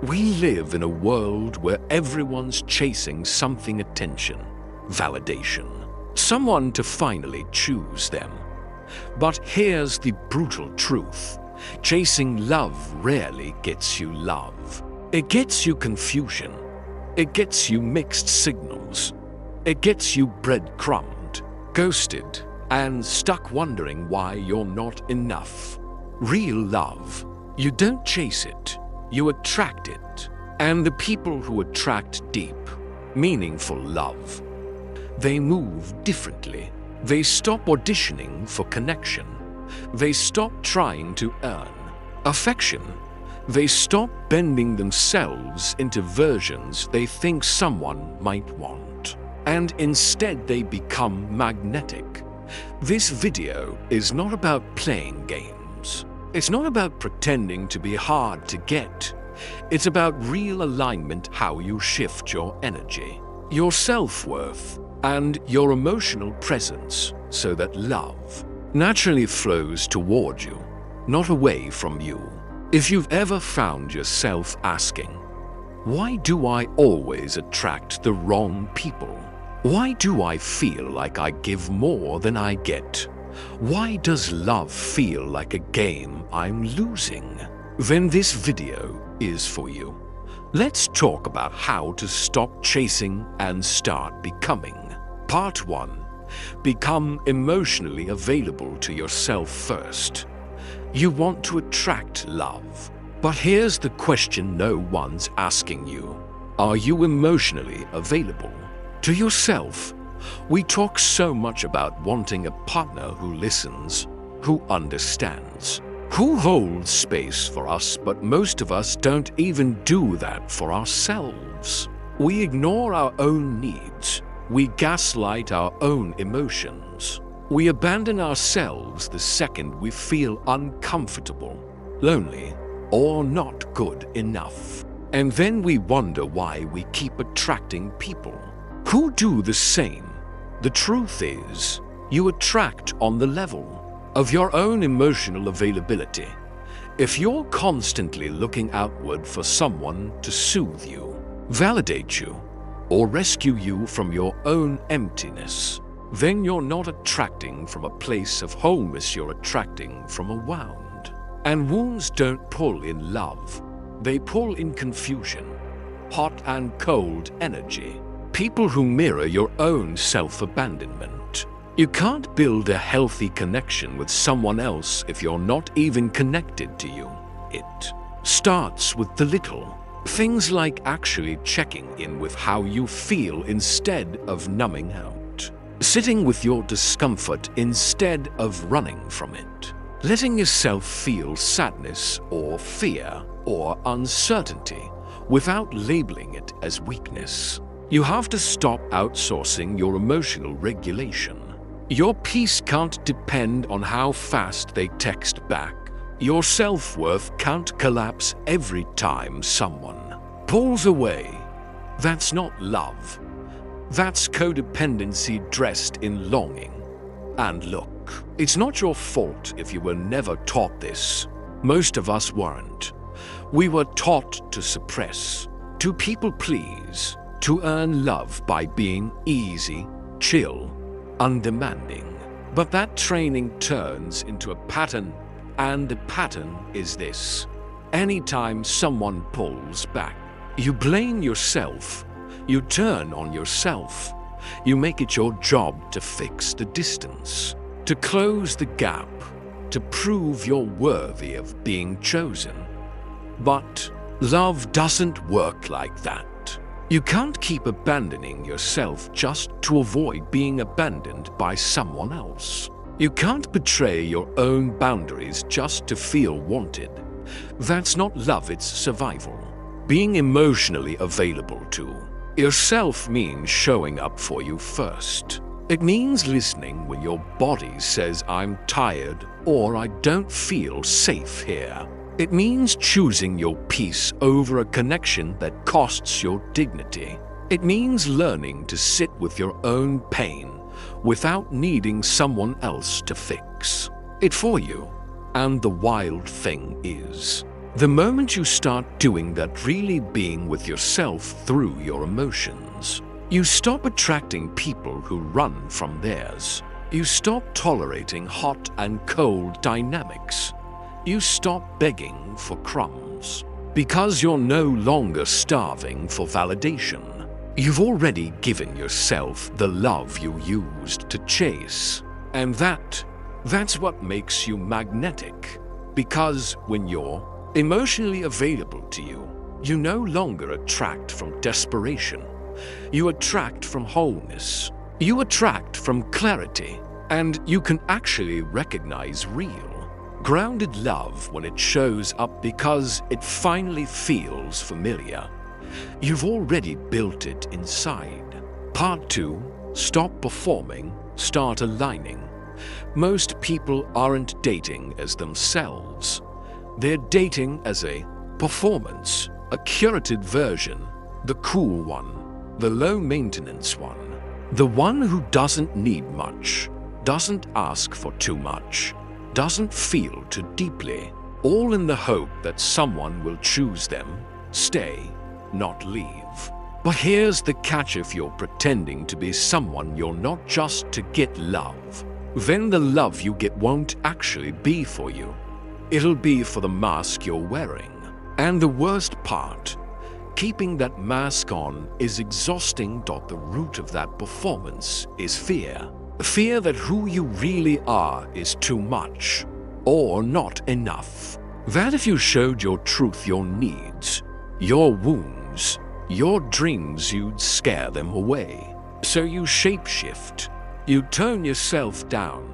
We live in a world where everyone's chasing something: attention, validation, someone to finally choose them. But here's the brutal truth. Chasing love rarely gets you love. It gets you confusion. It gets you mixed signals. It gets you breadcrumbed, ghosted, and stuck wondering why you're not enough. Real love, you don't chase it, you attract it. And the people who attract deep, meaningful love, they move differently. They stop auditioning for connection. They stop trying to earn affection. They stop bending themselves into versions they think someone might want. And instead they become magnetic. This video is not about playing games. It's not about pretending to be hard to get. It's about real alignment, how you shift your energy, your self-worth, and your emotional presence so that love naturally flows toward you, not away from you. If you've ever found yourself asking, why do I always attract the wrong people? Why do I feel like I give more than I get? Why does love feel like a game I'm losing? Then this video is for you. Let's talk about how to stop chasing and start becoming. Part 1. Become emotionally available to yourself first. You want to attract love. But here's the question no one's asking you. Are you emotionally available to yourself? We talk so much about wanting a partner who listens, who understands, who holds space for us, but most of us don't even do that for ourselves. We ignore our own needs. We gaslight our own emotions. We abandon ourselves the second we feel uncomfortable, lonely, or not good enough. And then we wonder why we keep attracting people who do the same. The truth is, you attract on the level of your own emotional availability. If you're constantly looking outward for someone to soothe you, validate you, or rescue you from your own emptiness, then you're not attracting from a place of wholeness, you're attracting from a wound. And wounds don't pull in love, they pull in confusion, hot and cold energy. People who mirror your own self-abandonment. You can't build a healthy connection with someone else if you're not even connected to you. It starts with the little things, like actually checking in with how you feel instead of numbing out. Sitting with your discomfort instead of running from it. Letting yourself feel sadness or fear or uncertainty without labeling it as weakness. You have to stop outsourcing your emotional regulation. Your peace can't depend on how fast they text back. Your self-worth can't collapse every time someone pulls away. That's not love. That's codependency dressed in longing. And look, it's not your fault if you were never taught this. Most of us weren't. We were taught to suppress, to people please, to earn love by being easy, chill, undemanding. But that training turns into a pattern, and the pattern is this. Anytime someone pulls back, you blame yourself, you turn on yourself, you make it your job to fix the distance, to close the gap, to prove you're worthy of being chosen. But love doesn't work like that. You can't keep abandoning yourself just to avoid being abandoned by someone else. You can't betray your own boundaries just to feel wanted. That's not love, it's survival. Being emotionally available to yourself means showing up for you first. It means listening when your body says, I'm tired, or I don't feel safe here. It means choosing your peace over a connection that costs your dignity. It means learning to sit with your own pain without needing someone else to fix it for you. And the wild thing is, The moment you start doing that, really being with yourself through your emotions, you stop attracting people who run from theirs. You stop tolerating hot and cold dynamics. You stop begging for crumbs. Because you're no longer starving for validation. You've already given yourself the love you used to chase. And that's what makes you magnetic. Because when you're emotionally available to you, you no longer attract from desperation. You attract from wholeness. You attract from clarity. And you can actually recognize real, grounded love when it shows up because it finally feels familiar. You've already built it inside. Part 2. Stop performing, start aligning. Most people aren't dating as themselves. They're dating as a performance, a curated version, the cool one, the low-maintenance one, the one who doesn't need much, doesn't ask for too much, doesn't feel too deeply, all in the hope that someone will choose them, stay, not leave. But here's the catch: if you're pretending to be someone you're not just to get love, then the love you get won't actually be for you. It'll be for the mask you're wearing. And the worst part, keeping that mask on is exhausting. The root of that performance is fear. Fear that who you really are is too much or not enough. That if you showed your truth, your needs, your wounds, your dreams, you'd scare them away. So you shapeshift. You tone yourself down.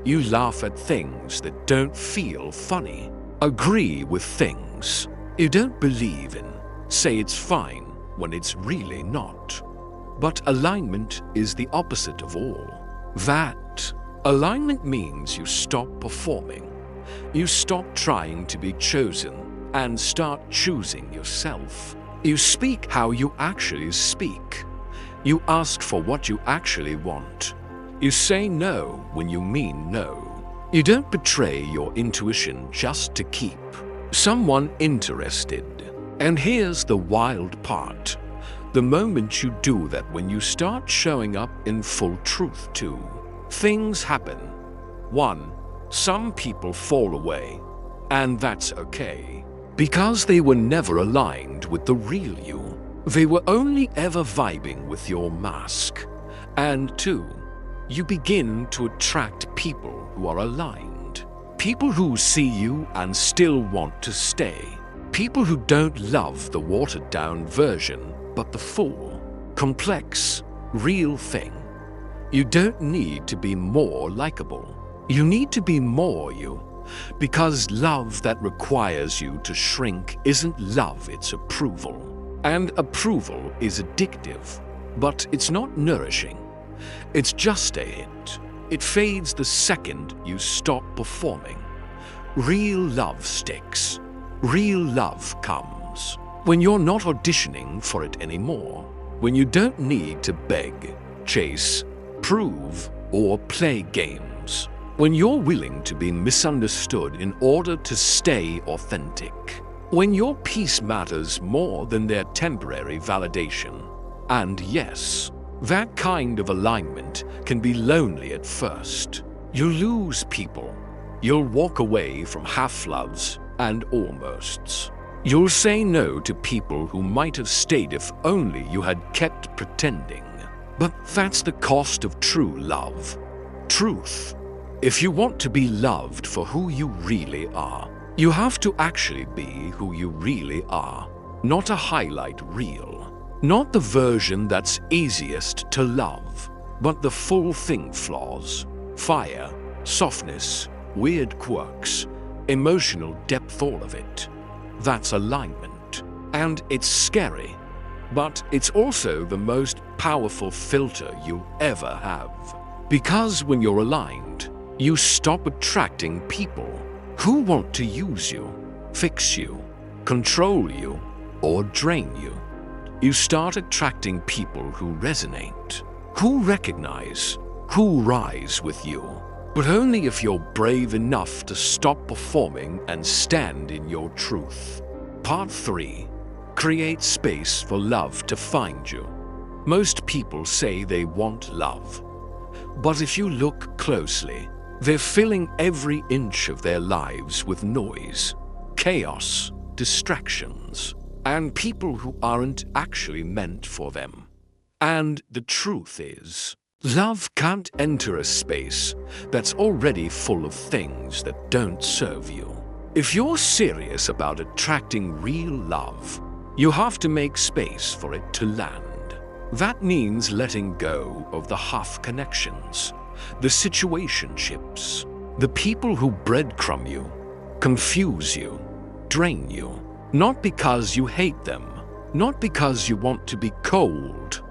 You laugh at things that don't feel funny. Agree with things you don't believe in. Say it's fine when it's really not. But alignment is the opposite of all that. Alignment means you stop performing. You stop trying to be chosen and start choosing yourself. You speak how you actually speak. You ask for what you actually want. You say no when you mean no. You don't betray your intuition just to keep someone interested. And here's the wild part. The moment you do that, when you start showing up in full truth too, things happen. 1. Some people fall away, and that's okay. Because they were never aligned with the real you. They were only ever vibing with your mask. And 2. You begin to attract people who are aligned. People who see you and still want to stay. People who don't love the watered-down version, but the full, complex, real thing. You don't need to be more likable. You need to be more you. Because love that requires you to shrink isn't love, it's approval. And approval is addictive, but it's not nourishing. It's just a hit. It fades the second you stop performing. Real love sticks. Real love comes when you're not auditioning for it anymore. When you don't need to beg, chase, prove, or play games. When you're willing to be misunderstood in order to stay authentic. When your peace matters more than their temporary validation. And yes, that kind of alignment can be lonely at first. You'll lose people. You'll walk away from half-loves and almosts. You'll say no to people who might have stayed if only you had kept pretending. But that's the cost of true love. Truth. If you want to be loved for who you really are, you have to actually be who you really are, not a highlight reel. Not the version that's easiest to love, but the full thing: flaws, fire, softness, weird quirks, emotional depth, all of it. That's alignment. And it's scary, but it's also the most powerful filter you'll ever have. Because when you're aligned, you stop attracting people who want to use you, fix you, control you, or drain you. You start attracting people who resonate, who recognize, who rise with you, but only if you're brave enough to stop performing and stand in your truth. Part 3. Create space for love to find you. Most people say they want love, but if you look closely, they're filling every inch of their lives with noise, chaos, distractions, and people who aren't actually meant for them. And the truth is, love can't enter a space that's already full of things that don't serve you. If you're serious about attracting real love, you have to make space for it to land. That means letting go of the half connections, the situationships, the people who breadcrumb you, confuse you, drain you, not because you hate them, not because you want to be cold,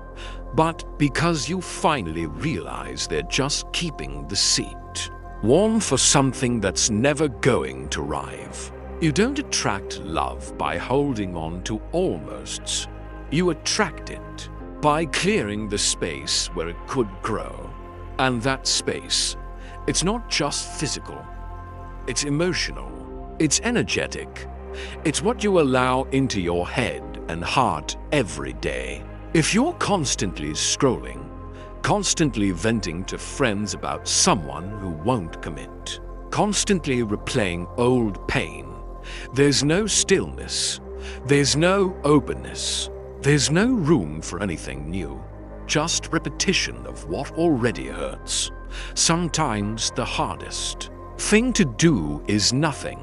but because you finally realize they're just keeping the seat warm for something that's never going to arrive. You don't attract love by holding on to almosts. You attract it by clearing the space where it could grow. And that space, it's not just physical. It's emotional. It's energetic. It's what you allow into your head and heart every day. If you're constantly scrolling, constantly venting to friends about someone who won't commit, constantly replaying old pain, there's no stillness, there's no openness, there's no room for anything new, just repetition of what already hurts. Sometimes the hardest thing to do is nothing,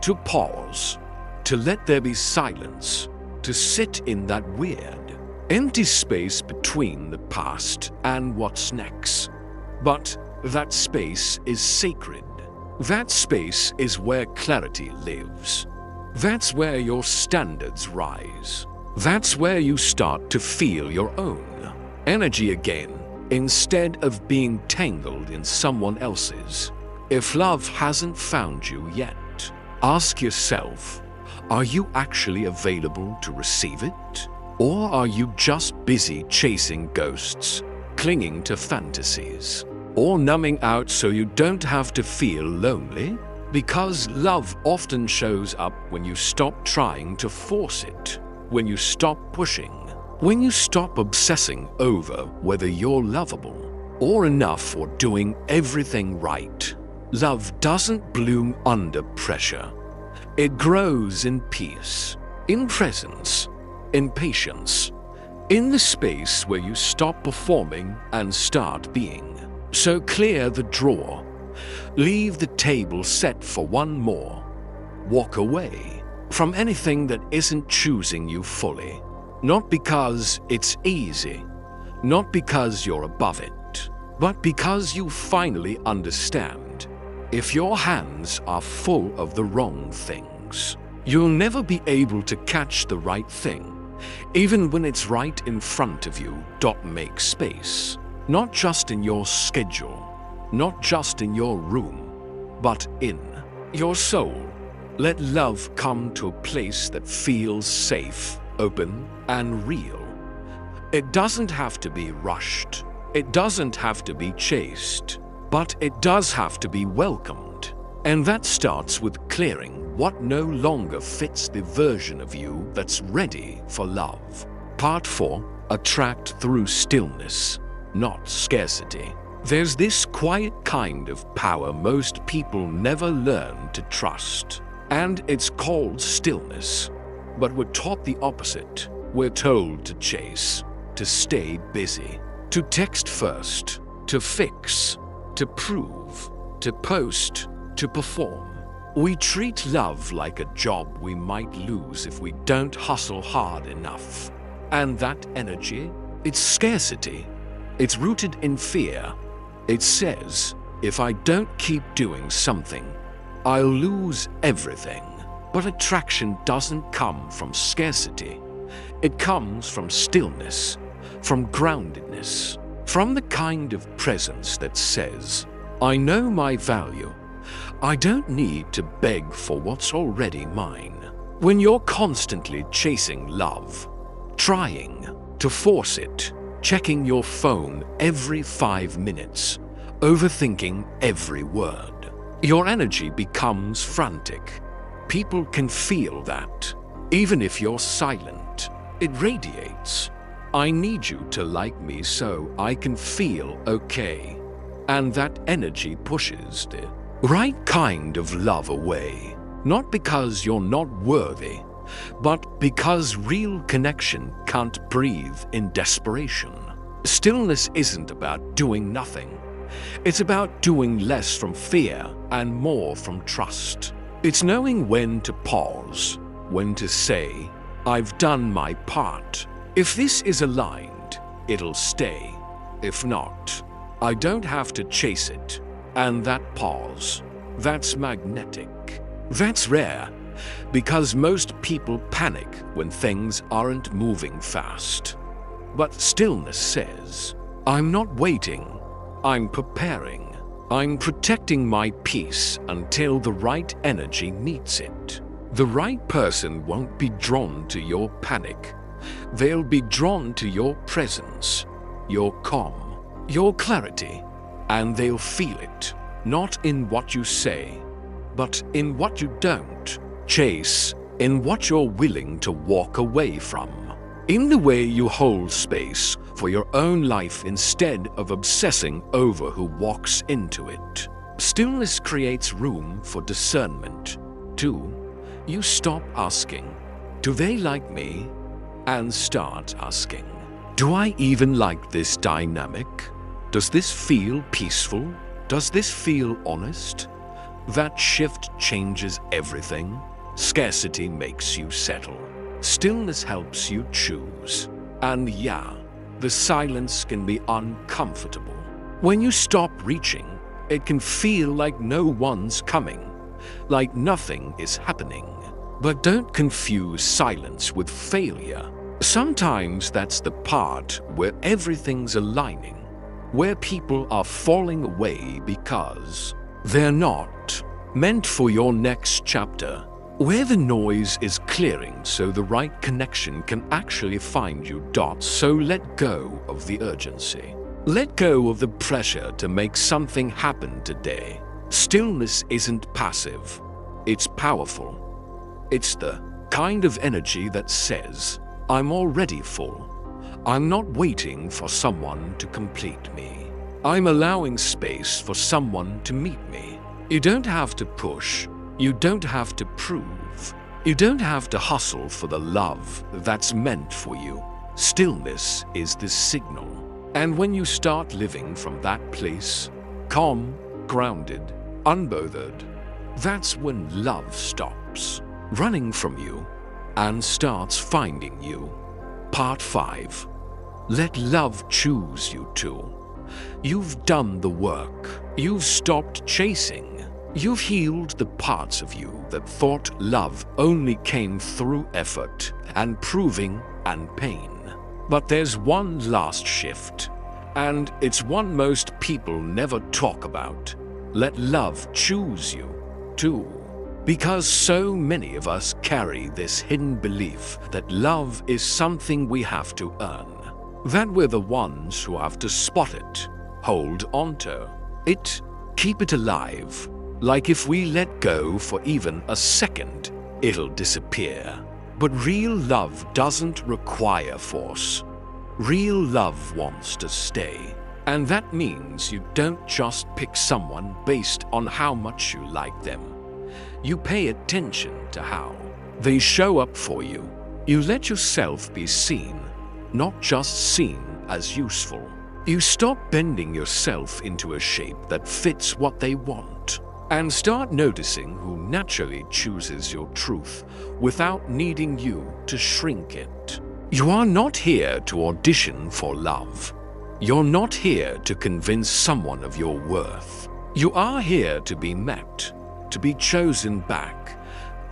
to pause, to let there be silence, to sit in that weird, empty space between the past and what's next. But that space is sacred. That space is where clarity lives. That's where your standards rise. That's where you start to feel your own energy again, instead of being tangled in someone else's. If love hasn't found you yet, ask yourself, are you actually available to receive it? Or are you just busy chasing ghosts, clinging to fantasies, or numbing out so you don't have to feel lonely? Because love often shows up when you stop trying to force it, when you stop pushing, when you stop obsessing over whether you're lovable or enough or doing everything right. Love doesn't bloom under pressure. It grows in peace, in presence, in patience, in the space where you stop performing and start being. So clear the drawer, leave the table set for one more, walk away from anything that isn't choosing you fully, not because it's easy, not because you're above it, but because you finally understand. If your hands are full of the wrong things, you'll never be able to catch the right thing. Even when it's right in front of you, make space. Not just in your schedule, not just in your room, but in your soul. Let love come to a place that feels safe, open, and real. It doesn't have to be rushed. It doesn't have to be chased. But it does have to be welcomed. And that starts with clearing what no longer fits the version of you that's ready for love. Part 4. Attract through stillness, not scarcity. There's this quiet kind of power most people never learn to trust, and it's called stillness. But we're taught the opposite. We're told to chase, to stay busy, to text first, to fix, to prove, to post, to perform. We treat love like a job we might lose if we don't hustle hard enough. And that energy, it's scarcity. It's rooted in fear. It says, if I don't keep doing something, I'll lose everything. But attraction doesn't come from scarcity. It comes from stillness, from groundedness, from the kind of presence that says, I know my value. I don't need to beg for what's already mine. When you're constantly chasing love, trying to force it, checking your phone every 5 minutes, overthinking every word. Your energy becomes frantic. People can feel that. Even if you're silent, it radiates. I need you to like me so I can feel okay. And that energy pushes the right kind of love away. Not because you're not worthy, but because real connection can't breathe in desperation. Stillness isn't about doing nothing. It's about doing less from fear and more from trust. It's knowing when to pause, when to say, I've done my part. If this is aligned, it'll stay. If not, I don't have to chase it. And that pause, that's magnetic. That's rare, because most people panic when things aren't moving fast. But stillness says, I'm not waiting, I'm preparing. I'm protecting my peace until the right energy meets it. The right person won't be drawn to your panic. They'll be drawn to your presence, your calm, your clarity, and they'll feel it, not in what you say, but in what you don't chase, in what you're willing to walk away from, in the way you hold space for your own life instead of obsessing over who walks into it. Stillness creates room for discernment. 2. You stop asking, do they like me? And start asking, do I even like this dynamic? Does this feel peaceful? Does this feel honest? That shift changes everything. Scarcity makes you settle. Stillness helps you choose. And yeah, the silence can be uncomfortable. When you stop reaching, it can feel like no one's coming, like nothing is happening. But don't confuse silence with failure. Sometimes that's the part where everything's aligning, where people are falling away because they're not meant for your next chapter, where the noise is clearing so the right connection can actually find you. So let go of the urgency. Let go of the pressure to make something happen today. Stillness isn't passive, it's powerful. It's the kind of energy that says, I'm already full. I'm not waiting for someone to complete me. I'm allowing space for someone to meet me. You don't have to push. You don't have to prove. You don't have to hustle for the love that's meant for you. Stillness is the signal. And when you start living from that place, calm, grounded, unbothered, that's when love stops running from you and starts finding you. Part 5. Let love choose you too. You've done the work. You've stopped chasing. You've healed the parts of you that thought love only came through effort and proving and pain. But there's one last shift, and it's one most people never talk about. Let love choose you too. Because so many of us carry this hidden belief that love is something we have to earn, that we're the ones who have to spot it, hold onto it, keep it alive, like if we let go for even a second, it'll disappear. But real love doesn't require force. Real love wants to stay. And that means you don't just pick someone based on how much you like them. You pay attention to how they show up for you. You let yourself be seen, not just seen as useful. You stop bending yourself into a shape that fits what they want, and start noticing who naturally chooses your truth without needing you to shrink it. You are not here to audition for love. You're not here to convince someone of your worth. You are here to be met, to be chosen back,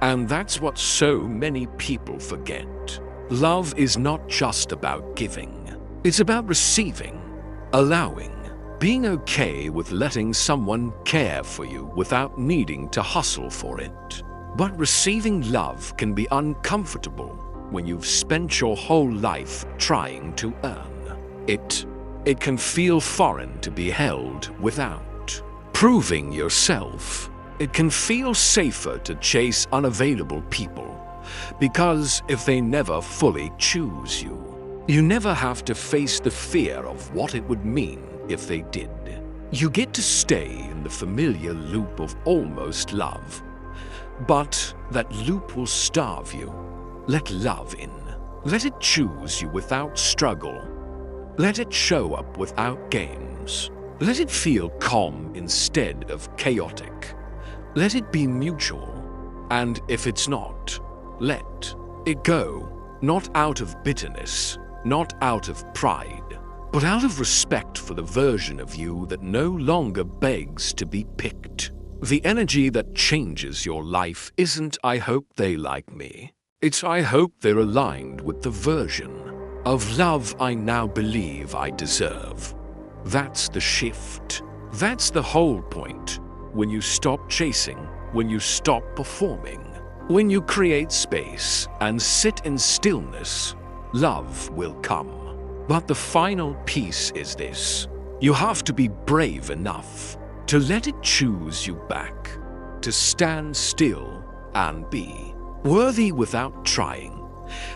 and that's what so many people forget. Love is not just about giving. It's about receiving, allowing, being okay with letting someone care for you without needing to hustle for it. But receiving love can be uncomfortable when you've spent your whole life trying to earn it. It can feel foreign to be held without. Proving yourself, it can feel safer to chase unavailable people, because if they never fully choose you, you never have to face the fear of what it would mean if they did. You get to stay in the familiar loop of almost love, but that loop will starve you. Let love in. Let it choose you without struggle. Let it show up without games. Let it feel calm instead of chaotic. Let it be mutual. And if it's not, let it go. Not out of bitterness, not out of pride, but out of respect for the version of you that no longer begs to be picked. The energy that changes your life isn't "I hope they like me." It's "I hope they're aligned with the version of love I now believe I deserve." That's the shift. That's the whole point. When you stop chasing, when you stop performing, when you create space and sit in stillness, love will come. But the final piece is this: you have to be brave enough to let it choose you back, to stand still and be worthy without trying,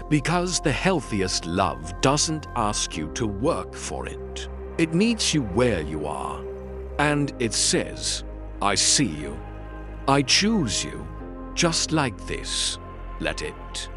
because the healthiest love doesn't ask you to work for it. It meets you where you are, and it says, "I see you. I choose you, just like this. Let it."